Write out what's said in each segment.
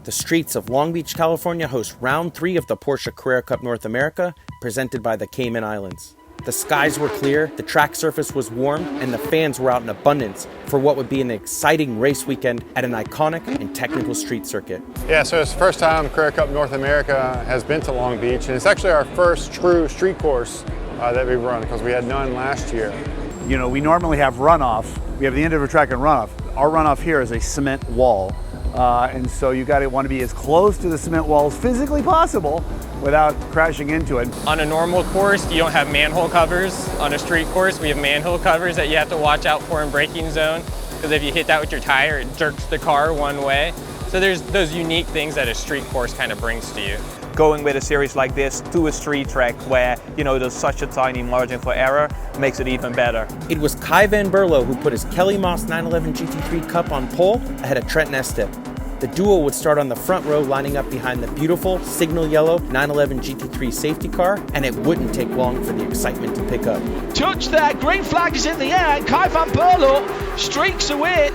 The streets of Long Beach, California host round 3 of the Porsche Carrera Cup North America, presented by the Cayman Islands. The skies were clear, the track surface was warm, and the fans were out in abundance for what would be an exciting race weekend at an iconic and technical street circuit. Yeah, so it's the first time Carrera Cup North America has been to Long Beach, and it's actually our first true street course that we've run, because we had none last year. You know, we normally have runoff. We have the end of a track and runoff. Our runoff here is a cement wall. And so you want to be as close to the cement wall as physically possible without crashing into it. On a normal course, you don't have manhole covers. On a street course, we have manhole covers that you have to watch out for in braking zone, because if you hit that with your tire, it jerks the car one way. So there's those unique things that a street course kind of brings to you. Going with a series like this to a street track where, you know, there's such a tiny margin for error makes it even better. It was Kai Van Berlo who put his Kelly Moss 911 GT3 Cup on pole ahead of Trent Estep. The duo would start on the front row, lining up behind the beautiful signal yellow 911 GT3 safety car, and it wouldn't take long for the excitement to pick up. Touch there, green flag is in the air, and Kai Van Berlo streaks a win.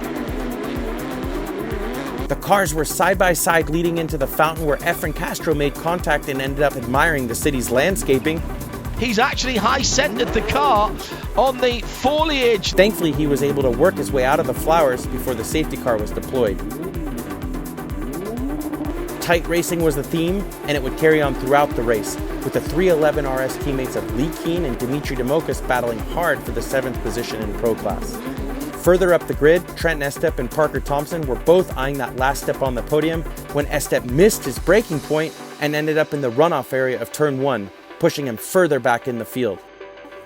The cars were side by side leading into the fountain, where Efren Castro made contact and ended up admiring the city's landscaping. He's actually high-centered the car on the foliage. Thankfully, he was able to work his way out of the flowers before the safety car was deployed. Tight racing was the theme, and it would carry on throughout the race, with the 311 RS teammates of Lee Keen and Dimitri Demokis battling hard for the 7th position in Pro Class. Further up the grid, Trent Estep and Parker Thompson were both eyeing that last step on the podium when Estep missed his braking point and ended up in the runoff area of Turn 1, pushing him further back in the field.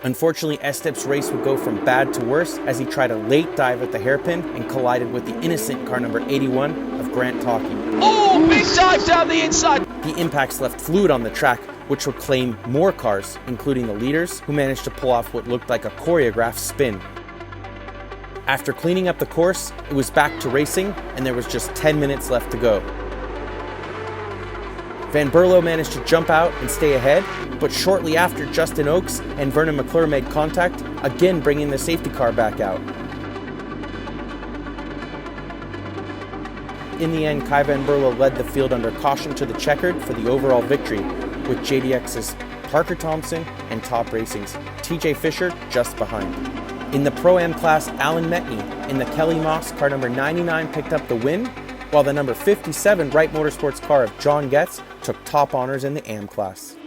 Unfortunately, Estep's race would go from bad to worse as he tried a late dive at the hairpin and collided with the innocent car number 81 of Grant Talkie. Oh, big dive down the inside! The impacts left fluid on the track, which would claim more cars, including the leaders, who managed to pull off what looked like a choreographed spin. After cleaning up the course, it was back to racing, and there was just 10 minutes left to go. Van Berlo managed to jump out and stay ahead, but shortly after, Justin Oakes and Vernon McClure made contact, again bringing the safety car back out. In the end, Kai Van Berlo led the field under caution to the checkered for the overall victory, with JDX's Parker Thompson and Top Racing's TJ Fisher just behind. In the Pro-Am class, Alan Metney in the Kelly Moss car number 99 picked up the win, while the number 57 Wright Motorsports car of John Getz took top honors in the AM class.